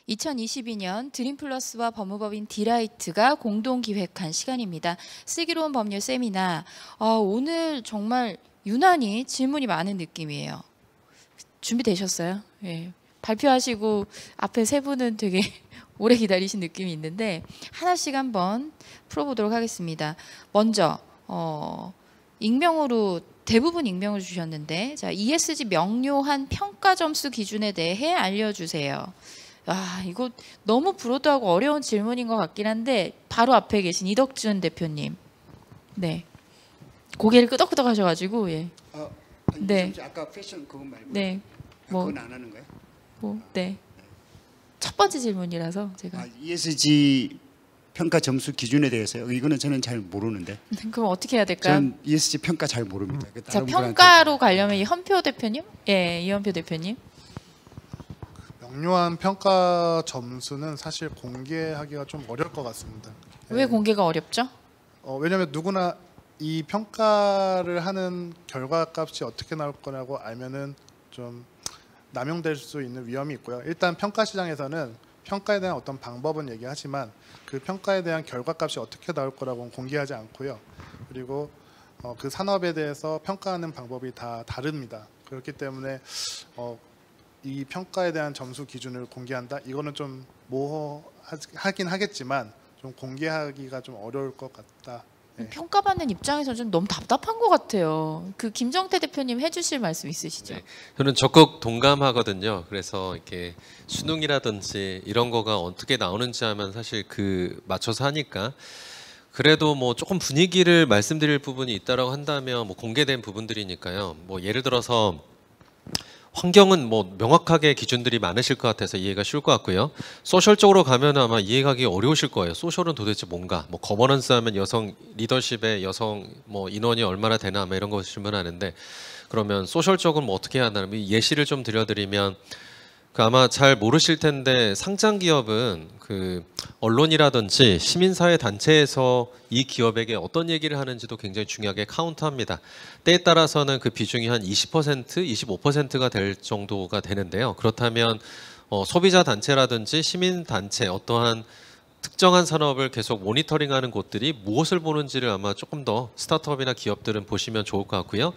2022년 드림플러스와 법무법인 디라이트가 공동 기획한 시간입니다. 슬기로운 법률 세미나. 오늘 정말 유난히 질문이 많은 느낌이에요. 준비되셨어요? 예. 발표하시고 앞에 세 분은 되게 오래 기다리신 느낌이 있는데 하나씩 한번 풀어보도록 하겠습니다. 먼저 익명으로 대부분 익명을 주셨는데, 자, ESG 명료한 평가 점수 기준에 대해 알려주세요. 이거 너무 브로드하고 어려운 질문인 것 같긴 한데 바로 앞에 계신 이덕준 대표님, 네, 고개를 끄덕끄덕 하셔가지고, 예, 아니, 네, 아까 패션 그거 말고, 네, 그건 안 하는 거예요? 네, 첫 번째 질문이라서 제가. ESG 평가 점수 기준에 대해서요? 이거는 저는 잘 모르는데. 그럼 어떻게 해야 될까요? 저는 ESG 평가 잘 모릅니다. 자, 평가로 가려면 이현표 대표님, 예, 이현표 대표님. 명료한 평가 점수는 사실 공개하기가 좀 어려울 것 같습니다. 왜 공개가 어렵죠? 왜냐하면 누구나 이 평가를 하는 결과값이 어떻게 나올 거라고 알면은 좀 남용될 수 있는 위험이 있고요. 일단 평가 시장에서는 평가에 대한 어떤 방법은 얘기하지만 그 평가에 대한 결과값이 어떻게 나올 거라고는 공개하지 않고요. 그리고 그 산업에 대해서 평가하는 방법이 다 다릅니다. 그렇기 때문에 이 평가에 대한 점수 기준을 공개한다? 이거는 좀 모호하긴 하겠지만 좀 공개하기가 좀 어려울 것 같다. 네. 평가받는 입장에서는 좀 너무 답답한 것 같아요. 그 김정태 대표님 해주실 말씀 있으시죠? 네, 저는 적극 동감하거든요. 그래서 이렇게 수능이라든지 이런 거가 어떻게 나오는지 하면 사실 그 맞춰서 하니까. 그래도 뭐 조금 분위기를 말씀드릴 부분이 있다라고 한다면 뭐 공개된 부분들이니까요. 뭐 예를 들어서 환경은 뭐 명확하게 기준들이 많으실 것 같아서 이해가 쉬울 것 같고요. 소셜 쪽으로 가면 아마 이해하기 어려우실 거예요. 소셜은 도대체 뭔가? 뭐 거버넌스 하면 여성 리더십에 여성 뭐 인원이 얼마나 되나 뭐 이런 거 질문하는데, 그러면 소셜 쪽은 뭐 어떻게 해야 하나? 예시를 좀 드려드리면 아마 잘 모르실 텐데 상장 기업은 그 언론이라든지 시민사회 단체에서 이 기업에게 어떤 얘기를 하는지도 굉장히 중요하게 카운트합니다. 때에 따라서는 그 비중이 한 20%, 25%가 될 정도가 되는데요. 그렇다면 소비자 단체라든지 시민 단체 어떠한 특정한 산업을 계속 모니터링하는 곳들이 무엇을 보는지를 아마 조금 더 스타트업이나 기업들은 보시면 좋을 것 같고요.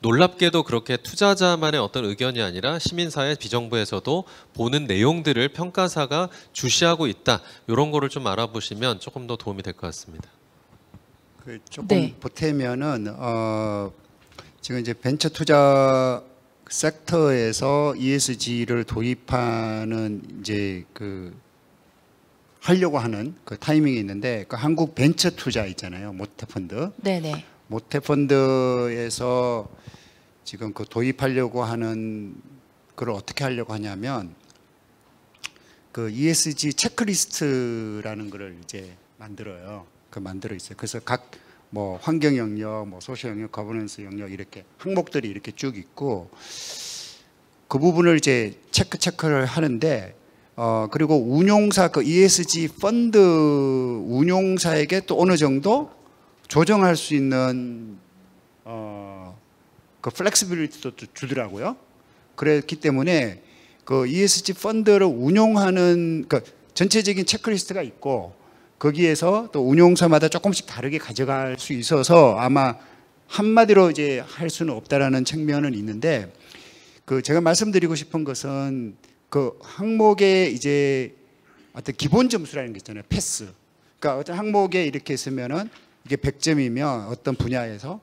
놀랍게도 그렇게 투자자만의 어떤 의견이 아니라 시민사회 비정부에서도 보는 내용들을 평가사가 주시하고 있다. 이런 거를 좀 알아보시면 조금 더 도움이 될 것 같습니다. 조금 네. 보태면은 지금 이제 벤처 투자 섹터에서 ESG를 도입하는 이제 하려고 하는 그 타이밍이 있는데, 그 한국 벤처 투자 있잖아요, 모태펀드. 네네. 모태펀드에서 지금 그 도입하려고 하는 그걸 어떻게 하려고 하냐면 그 ESG 체크리스트라는 거를 이제 만들어요. 만들어 있어요. 그래서 각 뭐 환경 영역, 뭐 소셜 영역, 거버넌스 영역 이렇게 항목들이 이렇게 쭉 있고, 그 부분을 이제 체크를 하는데, 그리고 운용사 그 ESG 펀드 운용사에게 또 어느 정도 조정할 수 있는 그 플렉시빌리티도 주더라고요. 그렇기 때문에 그 ESG 펀드를 운용하는 그 전체적인 체크리스트가 있고, 거기에서 또 운용사마다 조금씩 다르게 가져갈 수 있어서 아마 한마디로 이제 할 수는 없다라는 측면은 있는데, 그 제가 말씀드리고 싶은 것은 그 항목에 이제 어떤 기본 점수라는 게 있잖아요. 패스. 그러니까 어떤 항목에 이렇게 있으면은 이게 100점이면 어떤 분야에서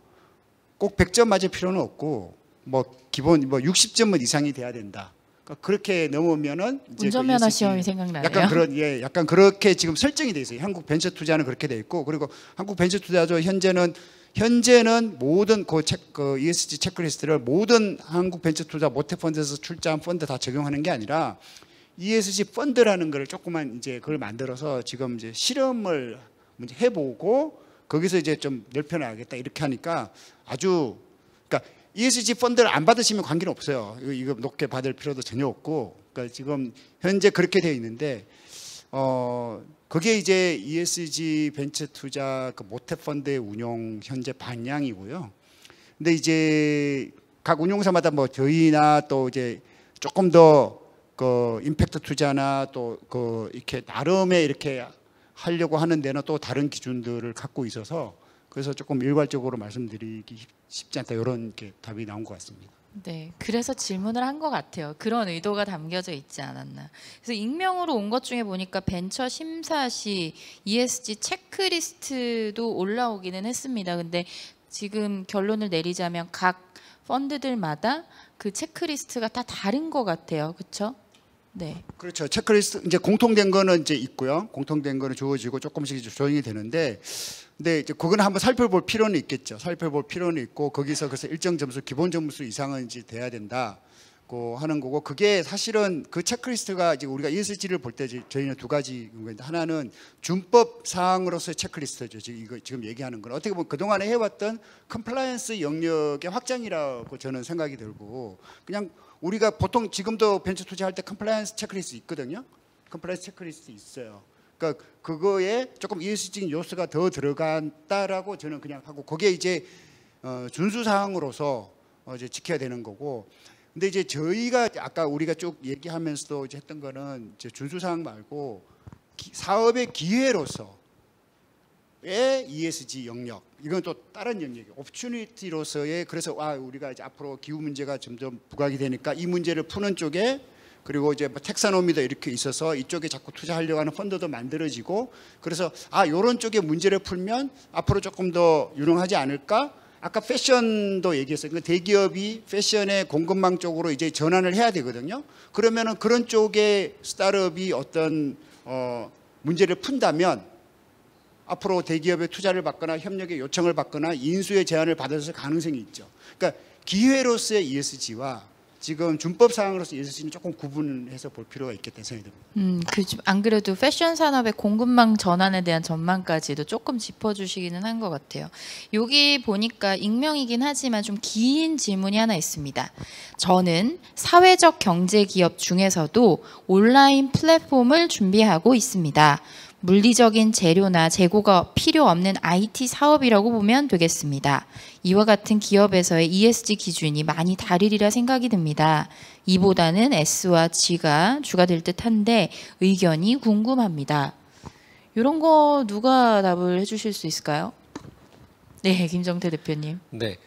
꼭 100점 맞을 필요는 없고, 뭐 기본 뭐 60점 이상이 돼야 된다. 그러니까 그렇게 넘으면은 이제 운전면허 시험이 생각나네요. 약간 그렇게 지금 설정이 돼 있어요. 한국 벤처 투자는 그렇게 돼 있고, 그리고 한국 벤처 투자도 현재는 모든 그 ESG 체크리스트를 모든 한국 벤처 투자 모태펀드에서 출자한 펀드 다 적용하는 게 아니라 ESG 펀드라는 걸 조그만 이제 그걸 만들어서 지금 이제 실험을 해보고 거기서 이제 좀 넓혀나가겠다 이렇게 하니까 아주, 그러니까 ESG 펀드를 안 받으시면 관계는 없어요. 이거 높게 받을 필요도 전혀 없고, 그러니까 지금 현재 그렇게 되어 있는데, 그게 이제 ESG 벤처 투자 그 모태 펀드의 운용 현재 방향이고요. 근데 이제 각 운용사마다 뭐 저희나 또 이제 조금 더 그 임팩트 투자나 또 그 이렇게 나름의 이렇게 하려고 하는 데는 또 다른 기준들을 갖고 있어서 그래서 조금 일괄적으로 말씀드리기 쉽지 않다 이런 게 답이 나온 것 같습니다. 네, 그래서 질문을 한 것 같아요. 그런 의도가 담겨져 있지 않았나. 그래서 익명으로 온 것 중에 보니까 벤처 심사 시 ESG 체크리스트도 올라오기는 했습니다. 근데 지금 결론을 내리자면 각 펀드들마다 그 체크리스트가 다 다른 것 같아요. 그렇죠? 네. 그렇죠. 체크리스트 이제 공통된 거는 이제 있고요. 공통된 거는 주어지고 조금씩 이제 조정이 되는데, 근데 이제 그거는 한번 살펴볼 필요는 있겠죠. 살펴볼 필요는 있고 거기서 그래서 일정 점수, 기본 점수 이상은 이제 돼야 된다고 하는 거고, 그게 사실은 그 체크리스트가 이제 우리가 ESG를 볼 때 저희는 두 가지 인데, 하나는 준법 사항으로서의 체크리스트죠. 지금 얘기하는 건 어떻게 보면 그 동안에 해왔던 컴플라이언스 영역의 확장이라고 저는 생각이 들고, 그냥 우리가 보통 지금도 벤처 투자할 때 컴플라이언스 체크리스트 있거든요. 컴플라이언스 체크리스트 있어요. 그러니까 그거에 조금 ESG 요소가 더 들어간다라고 저는 그냥 하고, 거기에 이제 준수 사항으로서 이제 지켜야 되는 거고. 근데 이제 저희가 아까 우리가 쭉 얘기하면서도 이제 했던 거는 이제 준수 사항 말고 사업의 기회로서의 ESG 영역, 이건 또 다른 영역이에요. 오퍼튜니티로서의, 그래서 우리가 이제 앞으로 기후 문제가 점점 부각이 되니까 이 문제를 푸는 쪽에, 그리고 이제 뭐 텍사노미도 이렇게 있어서 이쪽에 자꾸 투자하려고 하는 펀드도 만들어지고, 그래서 이런 쪽에 문제를 풀면 앞으로 조금 더 유능하지 않을까? 아까 패션도 얘기했어요. 그러니까 대기업이 패션의 공급망 쪽으로 이제 전환을 해야 되거든요. 그러면은 그런 쪽에 스타트업이 어떤 문제를 푼다면 앞으로 대기업의 투자를 받거나 협력의 요청을 받거나 인수의 제안을 받을 가능성이 있죠. 그러니까 기회로서의 ESG와 지금 준법 사항으로서 ESG는 조금 구분해서 볼 필요가 있겠다는 생각이 듭니다. 안 그래도 패션 산업의 공급망 전환에 대한 전망까지도 조금 짚어주시기는 한 것 같아요. 여기 보니까 익명이긴 하지만 좀 긴 질문이 하나 있습니다. 저는 사회적 경제 기업 중에서도 온라인 플랫폼을 준비하고 있습니다. 물리적인 재료나 재고가 필요 없는 IT 사업이라고 보면 되겠습니다. 이와 같은 기업에서의 ESG 기준이 많이 다르리라 생각이 듭니다. 이보다는 S와 G가 주가 될 듯한데 의견이 궁금합니다. 이런 거 누가 답을 해주실 수 있을까요? 네, 김정태 대표님. 네.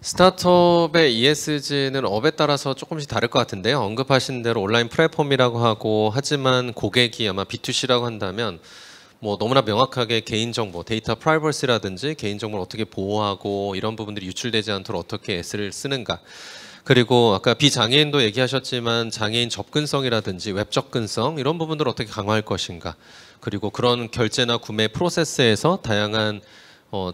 스타트업의 ESG는 업에 따라서 조금씩 다를 것 같은데요. 언급하신 대로 온라인 플랫폼이라고 하고, 하지만 고객이 아마 B2C라고 한다면 뭐 너무나 명확하게 개인정보, 데이터 프라이버시라든지 개인정보를 어떻게 보호하고 이런 부분들이 유출되지 않도록 어떻게 애를 쓰는가. 그리고 아까 비장애인도 얘기하셨지만 장애인 접근성이라든지 웹 접근성 이런 부분들을 어떻게 강화할 것인가. 그리고 그런 결제나 구매 프로세스에서 다양한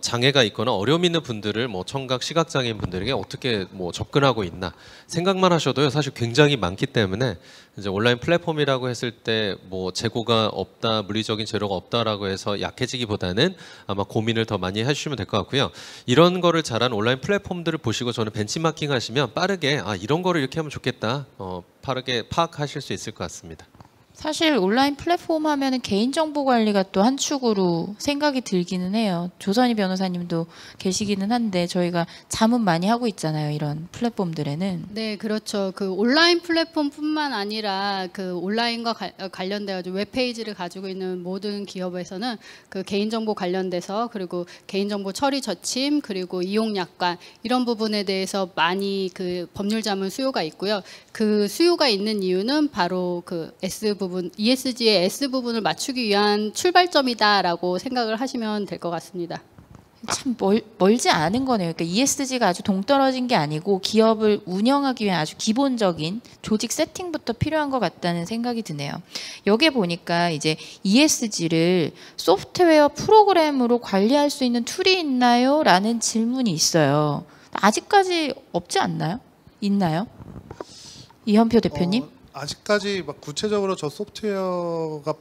장애가 있거나 어려움 있는 분들을 뭐 청각 시각장애인 분들에게 어떻게 뭐 접근하고 있나 생각만 하셔도요 사실 굉장히 많기 때문에 이제 온라인 플랫폼이라고 했을 때 뭐 재고가 없다, 물리적인 재료가 없다라고 해서 약해지기보다는 아마 고민을 더 많이 해주시면 될 것 같고요. 이런 거를 잘한 온라인 플랫폼들을 보시고 저는 벤치마킹 하시면 빠르게 이런 거를 이렇게 하면 좋겠다 빠르게 파악하실 수 있을 것 같습니다. 사실 온라인 플랫폼 하면은 개인정보 관리가 또 한 축으로 생각이 들기는 해요. 조선희 변호사님도 계시기는 한데 저희가 자문 많이 하고 있잖아요. 이런 플랫폼들에는. 네, 그렇죠. 그 온라인 플랫폼뿐만 아니라 그 온라인과 관련돼 가지고 웹페이지를 가지고 있는 모든 기업에서는 그 개인정보 관련돼서, 그리고 개인정보 처리 저침, 그리고 이용 약관 이런 부분에 대해서 많이 그 법률 자문 수요가 있고요. 그 수요가 있는 이유는 바로 그 S 부분, ESG의 S 부분을 맞추기 위한 출발점이다라고 생각을 하시면 될 것 같습니다. 참 멀지 않은 거네요. 그러니까 ESG가 아주 동떨어진 게 아니고 기업을 운영하기 위한 아주 기본적인 조직 세팅부터 필요한 것 같다는 생각이 드네요. 여기에 보니까 이제 ESG를 소프트웨어 프로그램으로 관리할 수 있는 툴이 있나요? 라는 질문이 있어요. 아직까지 없지 않나요? 있나요? 이현표 대표님? 아직까지 막 구체적으로 저 소프트웨어가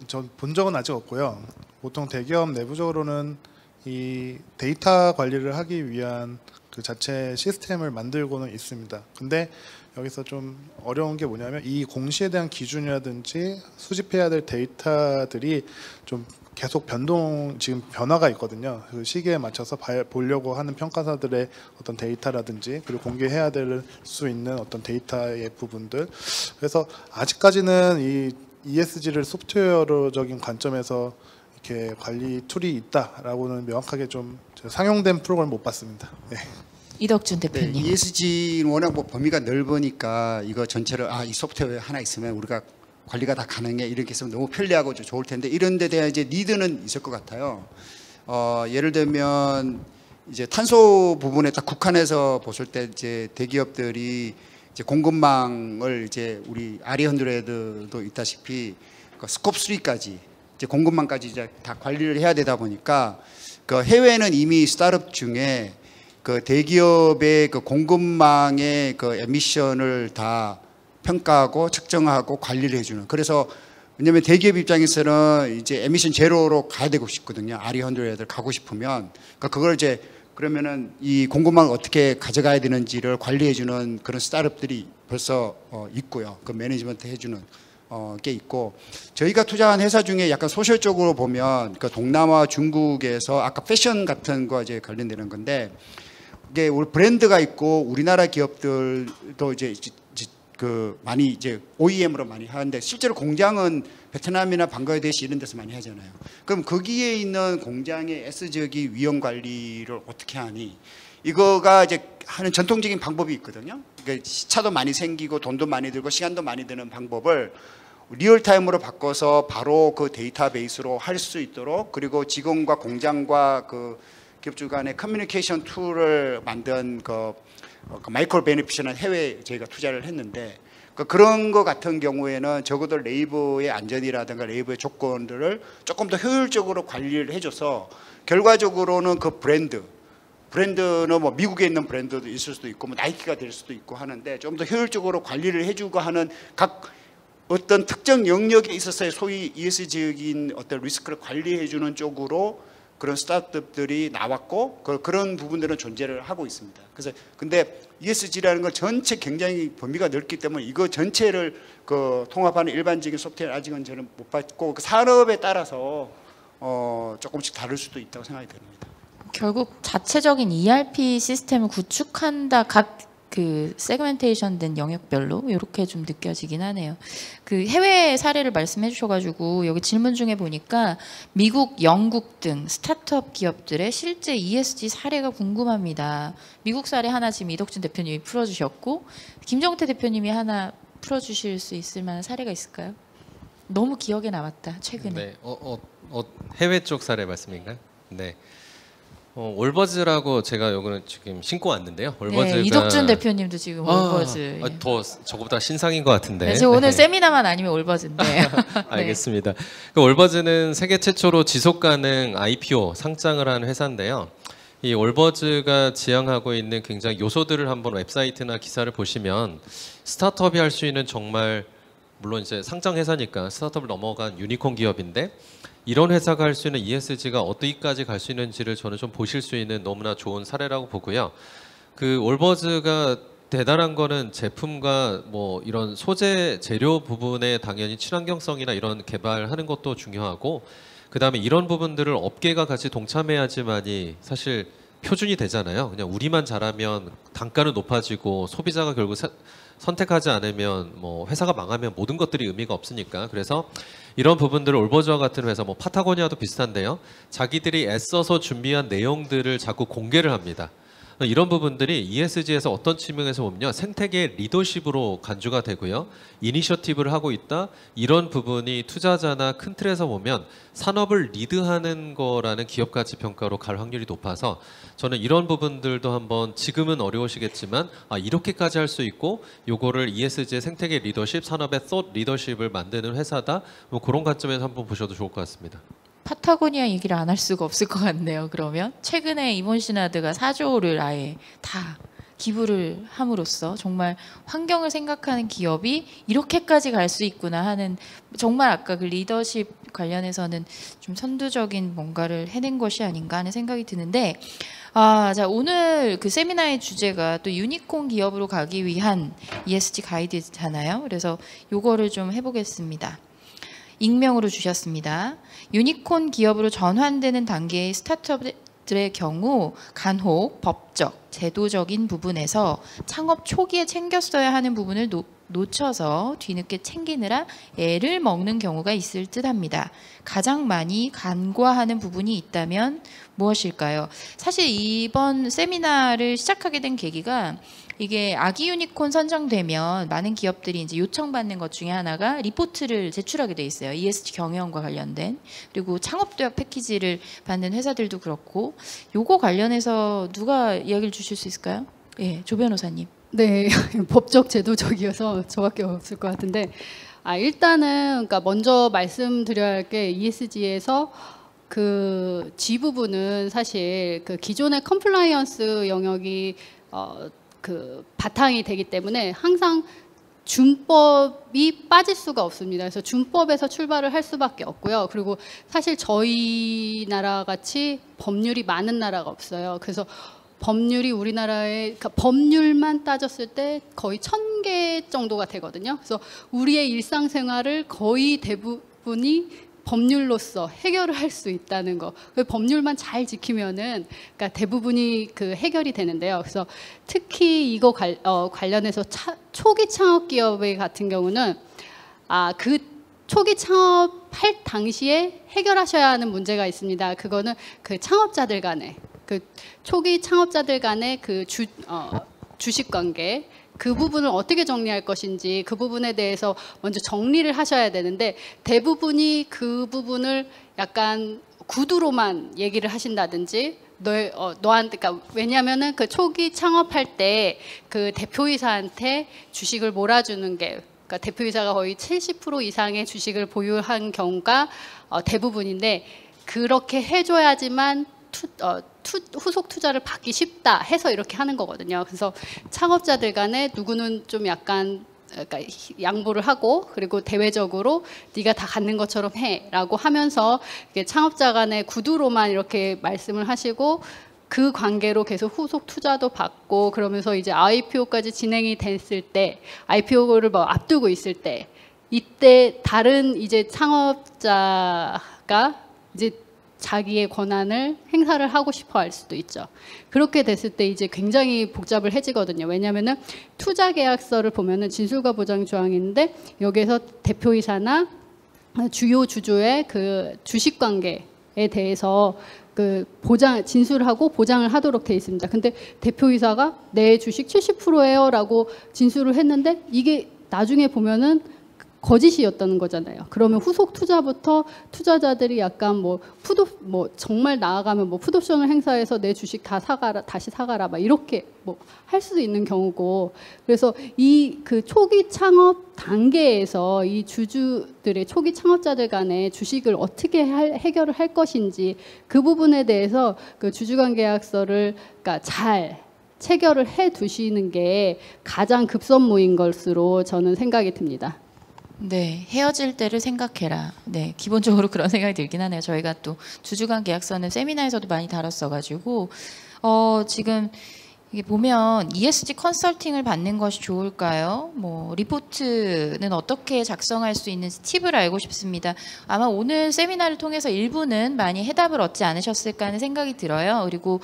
전 본 적은 아직 없고요. 보통 대기업 내부적으로는 이 데이터 관리를 하기 위한 그 자체 시스템을 만들고는 있습니다. 근데 여기서 좀 어려운 게 뭐냐면 이 공시에 대한 기준이라든지 수집해야 될 데이터들이 좀 계속 지금 변화가 있거든요. 그 시기에 맞춰서 보려고 하는 평가사들의 어떤 데이터라든지 그리고 공개해야 될 수 있는 어떤 데이터의 부분들. 그래서 아직까지는 이 ESG를 소프트웨어적인 관점에서 이렇게 관리 툴이 있다라고는 명확하게 좀 상용된 프로그램을 못 봤습니다. 네. 이덕준 네, 대표님. ESG는 워낙 뭐 범위가 넓으니까 이거 전체를 이 소프트웨어 하나 있으면 우리가 관리가 다 가능해 이렇게 있으면 너무 편리하고 좀 좋을 텐데 이런 데 대한 이제 니드는 있을 것 같아요. 예를 들면 이제 탄소 부분에 딱 국한해서 보실 때 이제 대기업들이 이제 공급망을 이제 우리 아리언드레드도 있다시피 그 스콥 3까지 이제 공급망까지 이제 다 관리를 해야 되다 보니까 그 해외는 이미 스타트업 중에 그 대기업의 그 공급망의 그 에미션을 다 평가하고 측정하고 관리를 해주는. 그래서 왜냐하면 대기업 입장에서는 이제 에미션 제로로 가야 되고 싶거든요. 아리100를 가고 싶으면 그러니까 그걸 이제 그러면은 이 공급망을 어떻게 가져가야 되는지를 관리해주는 그런 스타트업들이 벌써 있고요. 그 매니지먼트 해주는 게 있고 저희가 투자한 회사 중에 약간 소셜적으로 보면 그 동남아 중국에서 아까 패션 같은 거 이제 관련되는 건데 이게 우리 브랜드가 있고 우리나라 기업들도 이제 그 많이 이제 OEM으로 많이 하는데 실제로 공장은 베트남이나 방글라데시 이런 데서 많이 하잖아요. 그럼 거기에 있는 공장의 S적인 위험 관리를 어떻게 하니? 이거가 이제 하는 전통적인 방법이 있거든요. 그러니까 시차도 많이 생기고 돈도 많이 들고 시간도 많이 드는 방법을 리얼타임으로 바꿔서 바로 그 데이터베이스로 할 수 있도록 그리고 직원과 공장과 그 기업주 간의 커뮤니케이션 툴을 만든 그 마이크로 베네피션한 해외에 저희가 투자를 했는데 그런 거 같은 경우에는 적어도 레이버의 안전이라든가 레이버의 조건들을 조금 더 효율적으로 관리를 해줘서 결과적으로는 그 브랜드는 뭐 미국에 있는 브랜드도 있을 수도 있고 뭐 나이키가 될 수도 있고 하는데 좀 더 효율적으로 관리를 해주고 하는 각 어떤 특정 영역에 있어서의 소위 ESG적인 어떤 리스크를 관리해주는 쪽으로 그런 스타트업들이 나왔고 그런 부분들은 존재를 하고 있습니다. 그래서 근데 ESG라는 걸 전체 굉장히 범위가 넓기 때문에 이거 전체를 그 통합하는 일반적인 소프트웨어 아직은 저는 못 봤고 그 산업에 따라서 조금씩 다를 수도 있다고 생각이 됩니다. 결국 자체적인 ERP 시스템을 구축한다 각 그 세그멘테이션 된 영역별로 이렇게 좀 느껴지긴 하네요. 그 해외 사례를 말씀해 주셔가지고 여기 질문 중에 보니까 미국, 영국 등 스타트업 기업들의 실제 ESG 사례가 궁금합니다. 미국 사례 하나 지금 이덕준 대표님이 풀어주셨고 김정태 대표님이 하나 풀어주실 수 있을 만한 사례가 있을까요? 너무 기억에 남았다 최근에. 네, 해외 쪽 사례 말씀인가요? 네. 올버즈라고 제가 요거는 지금 신고 왔는데요. 올버즈가 네, 이덕준 대표님도 지금 올버즈. 더 저거보다 신상인 것 같은데. 네, 저 오늘 세미나만 아니면 올버즈인데. 네. 알겠습니다. 그 올버즈는 세계 최초로 지속 가능 IPO 상장을 한 회사인데요. 이 올버즈가 지향하고 있는 굉장히 요소들을 한번 웹사이트나 기사를 보시면 스타트업이 할 수 있는 정말 물론 이제 상장 회사니까 스타트업을 넘어간 유니콘 기업인데 이런 회사가 할 수 있는 ESG가 어디까지 갈 수 있는지를 저는 좀 보실 수 있는 너무나 좋은 사례라고 보고요. 그 올버즈가 대단한 거는 제품과 뭐 이런 소재 재료 부분에 당연히 친환경성이나 이런 개발하는 것도 중요하고 그다음에 이런 부분들을 업계가 같이 동참해야지만이 사실 표준이 되잖아요. 그냥 우리만 잘하면 단가는 높아지고 소비자가 결국 선택하지 않으면 뭐 회사가 망하면 모든 것들이 의미가 없으니까 그래서 이런 부분들을 올버즈와 같은 회사 뭐 파타고니아도 비슷한데요. 자기들이 애써서 준비한 내용들을 자꾸 공개를 합니다. 이런 부분들이 ESG에서 어떤 측면에서 보면요. 생태계 리더십으로 간주가 되고요. 이니셔티브를 하고 있다. 이런 부분이 투자자나 큰 틀에서 보면 산업을 리드하는 거라는 기업 가치 평가로 갈 확률이 높아서 저는 이런 부분들도 한번 지금은 어려우시겠지만 이렇게까지 할 수 있고 요거를 ESG의 생태계 리더십, 산업의 thought 리더십을 만드는 회사다. 뭐 그런 관점에서 한번 보셔도 좋을 것 같습니다. 파타고니아 얘기를 안 할 수가 없을 것 같네요. 그러면 최근에 이몬 시나드가 4조를 아예 다 기부를 함으로써 정말 환경을 생각하는 기업이 이렇게까지 갈 수 있구나 하는 정말 아까 그 리더십 관련해서는 좀 선두적인 뭔가를 해낸 것이 아닌가 하는 생각이 드는데 자 오늘 그 세미나의 주제가 또 유니콘 기업으로 가기 위한 ESG 가이드잖아요. 그래서 요거를 좀 해보겠습니다. 익명으로 주셨습니다. 유니콘 기업으로 전환되는 단계의 스타트업들의 경우 간혹 법적, 제도적인 부분에서 창업 초기에 챙겼어야 하는 부분을 놓쳐서 뒤늦게 챙기느라 애를 먹는 경우가 있을 듯합니다. 가장 많이 간과하는 부분이 있다면 무엇일까요? 사실 이번 세미나를 시작하게 된 계기가 이게 아기 유니콘 선정되면 많은 기업들이 이제 요청받는 것 중에 하나가 리포트를 제출하게 돼 있어요. ESG 경영과 관련된. 그리고 창업도약 패키지를 받는 회사들도 그렇고 요거 관련해서 누가 이야기를 주실 수 있을까요? 예, 조 변호사님. 네, 법적 제도적이어서 저밖에 없을 것 같은데, 일단은 그러니까 먼저 말씀드려야 할 게 ESG에서 그 G 부분은 사실 그 기존의 컴플라이언스 영역이 그 바탕이 되기 때문에 항상 준법이 빠질 수가 없습니다. 그래서 준법에서 출발을 할 수밖에 없고요. 그리고 사실 저희 나라 같이 법률이 많은 나라가 없어요. 그래서 법률이 우리나라의 그러니까 법률만 따졌을 때 거의 1000개 정도가 되거든요. 그래서 우리의 일상생활을 거의 대부분이 법률로서 해결을 할 수 있다는 거. 법률만 잘 지키면은 그러니까 대부분이 그 해결이 되는데요. 그래서 특히 이거 관련해서 초기 창업 기업의 같은 경우는 그 초기 창업할 당시에 해결하셔야 하는 문제가 있습니다. 그거는 그 창업자들 간에 그 초기 창업자들 간의 그 주식 관계 그 부분을 어떻게 정리할 것인지 그 부분에 대해서 먼저 정리를 하셔야 되는데 대부분이 그 부분을 약간 구두로만 얘기를 하신다든지 너한테 그러니까 왜냐하면은 그 초기 창업할 때 그 대표이사한테 주식을 몰아주는 게 그러니까 대표이사가 거의 70% 이상의 주식을 보유한 경우가 대부분인데 그렇게 해줘야지만 후속 투자를 받기 쉽다 해서 이렇게 하는 거거든요. 그래서 창업자들 간에 누구는 좀 약간 그러니까 양보를 하고 그리고 대외적으로 네가 다 갖는 것처럼 해라고 하면서 창업자 간의 구두로만 이렇게 말씀을 하시고 그 관계로 계속 후속 투자도 받고 그러면서 이제 IPO까지 진행이 됐을 때 IPO를 뭐 앞두고 있을 때 이때 다른 이제 창업자가 이제 자기의 권한을 행사를 하고 싶어 할 수도 있죠. 그렇게 됐을 때 이제 굉장히 복잡해지거든요. 왜냐하면은 투자 계약서를 보면은 진술과 보장 조항이 있는데 여기에서 대표이사나 주요 주주의 그 주식 관계에 대해서 그 진술하고 보장을 하도록 돼 있습니다. 근데 대표이사가 내 주식 70%예요라고 진술을 했는데 이게 나중에 보면은 거짓이었다는 거잖아요. 그러면 후속 투자부터 투자자들이 약간 뭐 정말 나아가면 뭐 풋옵션을 행사해서 내 주식 다 사가라, 다시 사가라, 막 이렇게 뭐 할 수도 있는 경우고. 그래서 이 그 초기 창업 단계에서 이 주주들의 초기 창업자들 간의 주식을 어떻게 해결을 할 것인지 그 부분에 대해서 그 주주관계약서를 그러니까 잘 체결을 해 두시는 게 가장 급선무인 것으로 저는 생각이 듭니다. 네, 헤어질 때를 생각해라. 네, 기본적으로 그런 생각이 들긴 하네요. 저희가 또 주주간 계약서는 세미나에서도 많이 다뤘어가지고 지금 이게 보면 ESG 컨설팅을 받는 것이 좋을까요? 뭐 리포트는 어떻게 작성할 수 있는지 팁을 알고 싶습니다. 아마 오늘 세미나를 통해서 일부는 많이 해답을 얻지 않으셨을까 하는 생각이 들어요. 그리고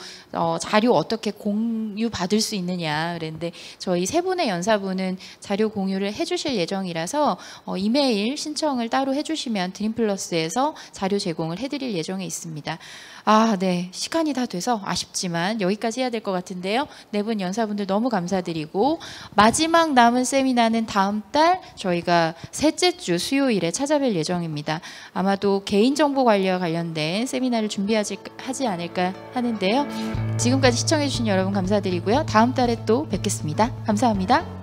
자료 어떻게 공유 받을 수 있느냐 그랬는데 저희 세 분의 연사분은 자료 공유를 해주실 예정이라서 이메일 신청을 따로 해주시면 드림플러스에서 자료 제공을 해드릴 예정에 있습니다. 네. 시간이 다 돼서 아쉽지만 여기까지 해야 될 것 같은데요. 네 분 연사분들 너무 감사드리고 마지막 남은 세미나는 다음 달 저희가 셋째 주 수요일에 찾아뵐 예정입니다. 아마도 개인정보 관리와 관련된 세미나를 준비하지 않을까 하는데요. 지금까지 시청해주신 여러분 감사드리고요. 다음 달에 또 뵙겠습니다. 감사합니다.